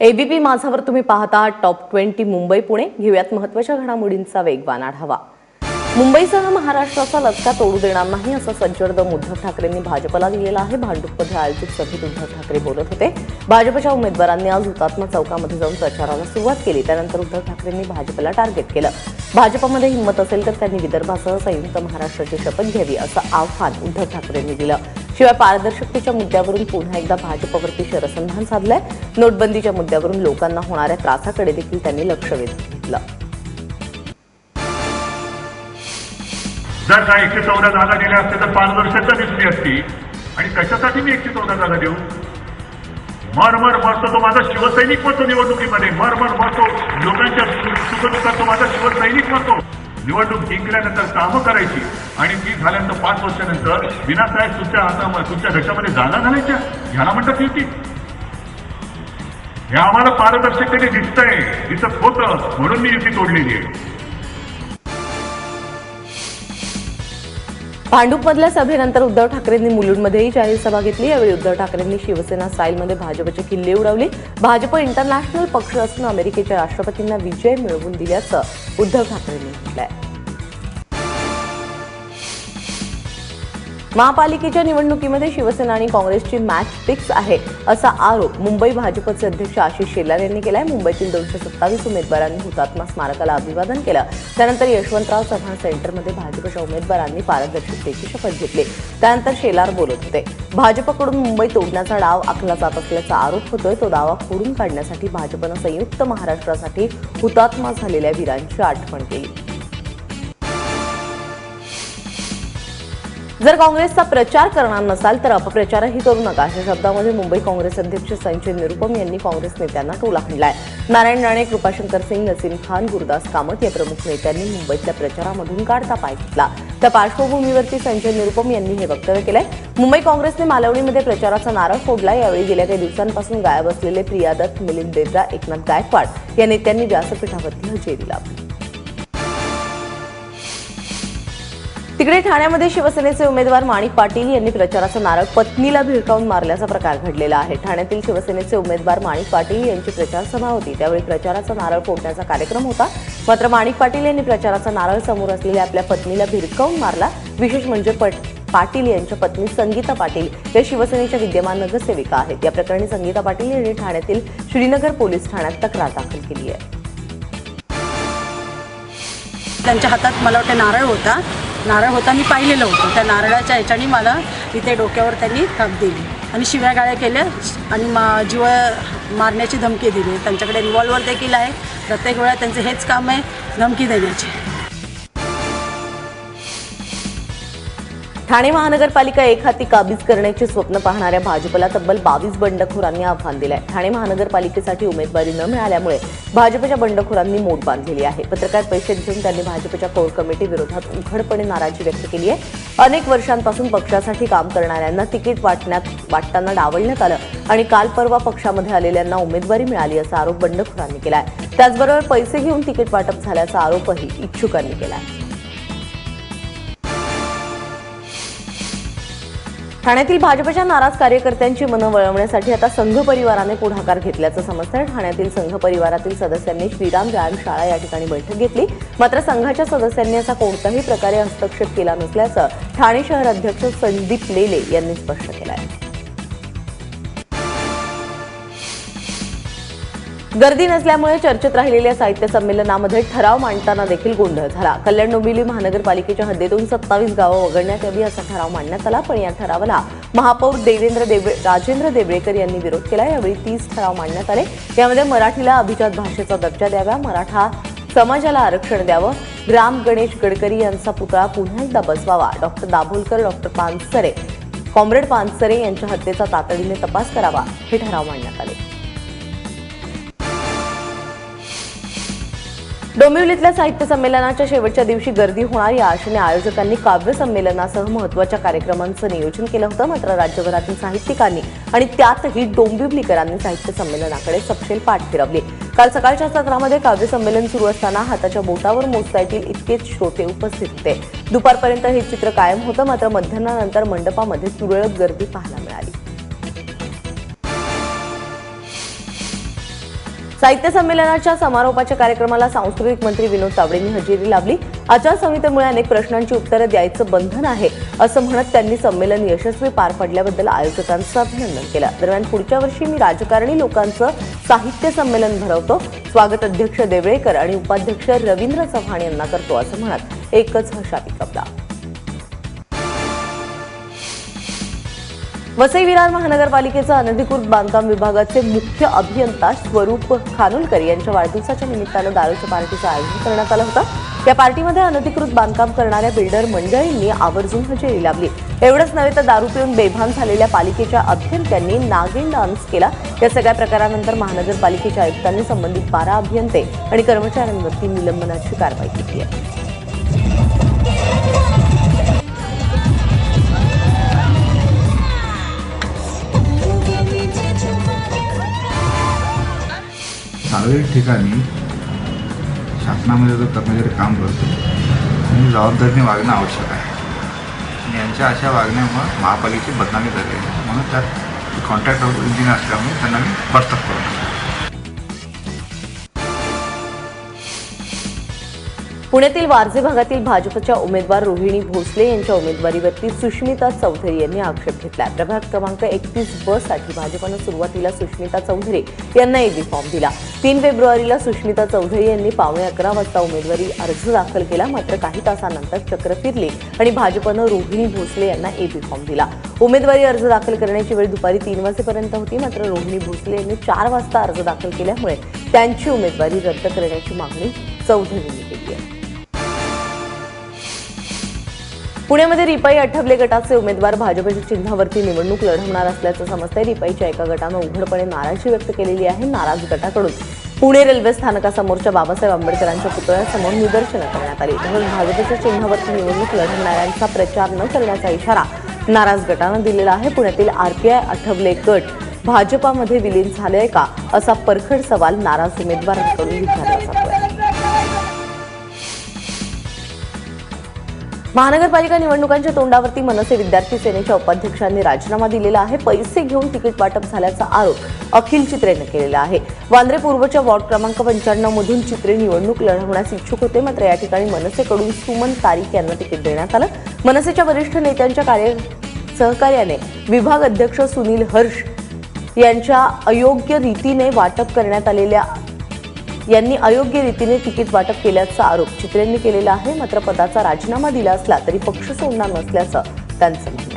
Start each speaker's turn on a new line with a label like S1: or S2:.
S1: ABP माझावर तुम्ही पाहता आहात टॉप 20 मुंबई पुणे. घेऊयात महत्त्वाच्या घडामोडींचा वेगवान आढावा. मुंबईसह महाराष्ट्राचा लचका तोडू देणार नाही असा सज्जड दम उद्धव ठाकरेंनी भाजपला दिलेला आहे. भांडूपमध्ये आयोजित सभेत उद्धव ठाकरे बोलत होते. भाजपच्या उमेदवारांनी आज हुतात्मा चौकामध्ये जाऊन प्रचाराला सुरुवात केली. त्यानंतर उद्धव ठाकरेंनी भाजपला टार्गेट केलं. भाजपमध्ये हिंमत असेल तर त्यांनी विदर्भासह संयुक्त महाराष्ट्राची शपथ घ्यावी असं आव्हान उद्धव ठाकरेंनी दिलं. शिवाय पारदर्शकतेच्या मुद्द्यावरून पुन्हा एकदा भाजपवरती शरसंधान साधलंय. नोटबंदीच्या मुद्द्यावरून लोकांना होणाऱ्या त्रासाकडे देखील त्यांनी लक्ष वेधून घेतलं.
S2: जर का 114 जागा दिल्या असते तर पारदर्शकता दिसली असती. आणि कशासाठी मी 114 जागा देऊ? मर मरतो तो माझा शिवसैनिक मरतो निवडणुकीमध्ये. मर मरतो लोकांच्या सुखदुःखात तो माझा शिवसैनिक मरतो. निवडणूक जिंकल्यानंतर कामं करायची आणि ती झाल्यानंतर 5 वर्षानंतर विनासाहेब तुमच्या हातामध्ये तुमच्या घशामध्ये जागा घालायच्या, ह्याला म्हणतात युती. हे आम्हाला पारदर्शकतेने दिसत होतं म्हणून मी युती तोडलेली आहे.
S1: भांडूपमधल्या सभेनंतर उद्धव ठाकरेंनी मुलुंडमध्येही जाहीर सभा घेतली. यावेळी उद्धव ठाकरेंनी शिवसेना स्टाईलमध्ये भाजपचे किल्ले उडवले. भाजप इंटरनॅशनल पक्ष असून अमेरिकेच्या राष्ट्रपतींना विजय मिळवून दिल्याचं उद्धव ठाकरेंनी म्हटलंय. महापालिकेच्या निवडणुकीमध्ये शिवसेना आणि काँग्रेसची मॅच फिक्स आहे असा आरोप मुंबई भाजपचे अध्यक्ष आशिष शेलार यांनी केलाय. मुंबईतील 227 उमेदवारांनी हुतात्मा स्मारकाला अभिवादन केलं. त्यानंतर यशवंतराव चव्हाण सेंटरमध्ये भाजपच्या उमेदवारांनी पारदर्शकतेची शपथ घेतली. त्यानंतर शेलार बोलत होते. भाजपकडून मुंबई तोडण्याचा डाव आखला जात असल्याचा आरोप होतोय. तो दावा खोडून काढण्यासाठी भाजपनं संयुक्त महाराष्ट्रासाठी हुतात्मा झालेल्या वीरांची आठवण केली. जर काँग्रेसचा प्रचार करणार नसाल तर अपप्रचारही करू नका अशा शब्दामध्ये मुंबई काँग्रेस अध्यक्ष संजय निरुपम यांनी काँग्रेस नेत्यांना टोला हाणलाय. नारायण राणे, कृपाशंकर सिंग, नसीम खान, गुरुदास कामत या प्रमुख नेत्यांनी मुंबईतल्या प्रचारामधून काढता पाय घेतला. त्या पार्श्वभूमीवरती संजय निरुपम यांनी हे वक्तव्य केलंय. मुंबई काँग्रेसने मालवणीमध्ये प्रचाराचा नारळ फोडला. यावेळी गेल्या काही दिवसांपासून गायब असलेले प्रिया दत्त, मिलिंद देवरा, एकनाथ गायकवाड या नेत्यांनी व्यासपीठावरती हजेरी लावली. तिकडे ठाण्यामध्ये शिवसेनेचे उमेदवार माणिक पाटील यांनी प्रचाराचा नारळ पत्नीला भिरकावून मारल्याचा प्रकार घडलेला आहे. ठाण्यातील शिवसेनेचे उमेदवार माणिक पाटील यांची प्रचार सभा होती. त्यावेळी प्रचाराचा नारळ फोडण्याचा कार्यक्रम होता. मात्र माणिक पाटील यांनी प्रचाराचा नारळ समोर असलेल्या आपल्या पत्नीला भिरकावून मारला. विशेष म्हणजे पाटील यांच्या पत्नी संगीता पाटील या शिवसेनेच्या विद्यमान नगरसेविका आहेत. या प्रकरणी संगीता पाटील यांनी ठाण्यातील श्रीनगर पोलीस ठाण्यात तक्रार दाखल केली आहे.
S3: त्यांच्या हातात मला वाटतं नारळ होता मी पाहिलेलं होतं. त्या नारळाच्या ह्याच्याने मला इथे डोक्यावर त्यांनी थाप दिली आणि शिव्या गाळ्या केल्या आणि जीव मारण्याची धमकी दिली. त्यांच्याकडे रिव्हॉल्वर देखील आहे. प्रत्येक वेळा त्यांचं हेच काम आहे, धमकी देण्याची.
S1: ठाणे महानगरपालिका एक हाती काबीज करण्याची स्वप्न पाहणाऱ्या भाजपला तब्बल 22 बंडखोरांनी आव्हान दिलंय. ठाणे महानगरपालिकेसाठी उमेदवारी न मिळाल्यामुळे भाजपच्या बंडखोरांनी मोड बांधलेली आहे. पत्रकार परिषद घेऊन त्यांनी भाजपच्या कोर कमिटी विरोधात उघडपणे नाराजी व्यक्त केली आहे. अनेक वर्षांपासून पक्षासाठी काम करणाऱ्यांना तिकीट वाटताना डावलण्यात आलं आणि काल परवा पक्षामध्ये आलेल्यांना उमेदवारी मिळाली असा आरोप बंडखोरांनी केलाय. त्याचबरोबर पैसे घेऊन तिकीट वाटप झाल्याचा आरोपही इच्छुकांनी केलाय. ठाण्यातील भाजपच्या नाराज कार्यकर्त्यांची मनं वळवण्यासाठी आता संघ परिवाराने पुढाकार घेतल्याचं समजतंय. ठाण्यातील संघ परिवारातील सदस्यांनी श्रीराम व्यायामशाळा या ठिकाणी बैठक घेतली. मात्र संघाच्या सदस्यांनी असा कोणत्याही प्रकारे हस्तक्षेप केला नसल्याचं ठाणे शहर अध्यक्ष संदीप लेले यांनी स्पष्ट केलं आहे. गर्दी नसल्यामुळे चर्चेत राहिलेल्या साहित्य संमेलनामध्ये ठराव मांडताना देखील गोंधळ झाला. कल्याण डोंबिवली महानगरपालिकेच्या हद्दीतून 27 गावं वगळण्यात यावी असा ठराव मांडण्यात आला. पण या ठरावाला महापौर राजेंद्र देवळेकर यांनी विरोध केला. यावेळी 30 ठराव मांडण्यात आले. यामध्ये मराठीला अभिजात भाषेचा दर्जा द्यावा, मराठा समाजाला आरक्षण द्यावं, राम गणेश गडकरी यांचा पुतळा पुन्हा एकदा बसवावा, doctor Dabholkar, doctor Pansare, comrade Pansare यांच्या हत्येचा तातडीने तपास करावा हे ठराव मांडण्यात आले. डोंबिवलीतल्या साहित्य संमेलनाच्या शेवटच्या दिवशी गर्दी होणार या आशेने आयोजकांनी काव्य संमेलनासह महत्त्वाच्या कार्यक्रमांचं नियोजन केलं होतं. मात्र राज्यभरातील साहित्यिकांनी आणि त्यातही डोंबिवलीकरांनी साहित्य संमेलनाकडे सपशेल पाठ फिरवली. काल सकाळच्या सत्रामध्ये काव्य संमेलन सुरू असताना हाताच्या बोटावर मोजता येतील इतकेच श्रोते उपस्थित होते. दुपारपर्यंत हे चित्र कायम होतं. मात्र मध्याह्नानंतर मंडपामध्ये तुरळक गर्दी पाहायला मिळाली. साहित्य संमेलनाच्या समारोपाच्या कार्यक्रमाला सांस्कृतिक मंत्री विनोद तावडेंनी हजेरी लावली. आचारसंहितेमुळे अनेक प्रश्नांची उत्तरं द्यायचं बंधन आहे असं म्हणत त्यांनी संमेलन यशस्वी पार पडल्याबद्दल आयोजकांचं अभिनंदन केलं. दरम्यान पुढच्या वर्षी मी राजकारणी लोकांचं साहित्य संमेलन भरवतो, स्वागत अध्यक्ष देवळेकर आणि उपाध्यक्ष रवींद्र चव्हाण यांना करतो असं म्हणत एकच शाही कपला. वसई विरार महानगरपालिकेचा अनधिकृत बांधकाम विभागाचे मुख्य अभियंता स्वरूप खानोलकर यांच्या वाढदिवसाच्या निमित्तानं दारूच्या पार्टीचं आयोजन करण्यात आलं होतं. या पार्टीमध्ये अनधिकृत बांधकाम करणाऱ्या बिल्डर मंडळींनी आवर्जून हजेरी लावली. एवढंच नव्हे तर दारू पिऊन बेभान झालेल्या पालिकेच्या अभियंत्यांनी नागिन डान्स केला. या सगळ्या प्रकारानंतर महानगरपालिकेच्या आयुक्तांनी संबंधित 12 अभियंते आणि कर्मचाऱ्यांवरती निलंबनाची कारवाई केली आहे.
S4: सार्वजनिक ठिकाणी शासनामध्ये जर कर्मचारी काम करतो त्यांनी जबाबदारीने वागणं आवश्यक आहे. आणि यांच्या अशा वागण्यामुळे महापालिकेची बदनामी झाली आहे. म्हणून त्यात कॉन्ट्रॅक्ट इंजिनियर असल्यामुळे त्यांना मी बरखास्त करतो.
S1: पुण्यातील वारजे भागातील भाजपच्या उमेदवार रोहिणी भोसले यांच्या उमेदवारीवरती सुष्मिता चौधरी यांनी आक्षेप घेतला. प्रभाग क्रमांक 31 साठी भाजपनं सुरुवातीला सुष्मिता चौधरी यांना एबी फॉर्म दिला. 3 फेब्रुवारीला सुष्मिता चौधरी यांनी 11:15 वाजता उमेदवारी अर्ज दाखल केला. मात्र काही तासानंतर चक्र फिरली आणि भाजपनं रोहिणी भोसले यांना एबी फॉर्म दिला. उमेदवारी अर्ज दाखल करण्याची वेळ दुपारी 3 वाजेपर्यंत होती. मात्र रोहिणी भोसले यांनी 4 वाजता अर्ज दाखल केल्यामुळे त्यांची उमेदवारी रद्द करण्याची मागणी चौधरींनी केली आहे. पुण्यामध्ये रिपाई आठवले गटाचे उमेदवार भाजपच्या चिन्हावरती निवडणूक लढवणार असल्याचं समजतंय. रिपाईच्या एका गटानं उघडपणे नाराजी व्यक्त केलेली आहे. नाराज गटाकडून पुणे रेल्वे स्थानकासमोरच्या बाबासाहेब आंबेडकरांच्या पुतळ्यासमोर निदर्शनं करण्यात आली. तसंच भाजपच्या चिन्हावरती निवडणूक लढवणाऱ्यांचा प्रचार न करण्याचा इशारा नाराज गटानं दिलेला आहे. पुण्यातील आरपीआय आठवले गट भाजपामध्ये विलीन झाले का असा परखड सवाल नाराज उमेदवारांकडून विचारला जातोय. महानगरपालिका निवडणुकांच्या तोंडावरती मनसे विद्यार्थी सेनेच्या उपाध्यक्षांनी राजीनामा दिलेला आहे. पैसे घेऊन तिकीट वाटप झाल्याचा आरोप अखिल चित्रेनं केलेला आहे. वांद्रे पूर्वच्या वॉर्ड क्रमांक 95 मधून चित्रे निवडणूक लढवण्यास इच्छुक होते. मात्र या ठिकाणी मनसेकडून सुमन तारीख यांना तिकीट देण्यात आलं. मनसेच्या वरिष्ठ नेत्यांच्या सहकार्याने विभाग अध्यक्ष सुनील हर्ष यांच्या अयोग्य रीतीने तिकीट वाटप केल्याचा आरोप चित्रेंनी केलेला आहे. मात्र पदाचा राजीनामा दिला असला तरी पक्ष सोडणार नसल्याचं त्यांचं म्हणणं आहे.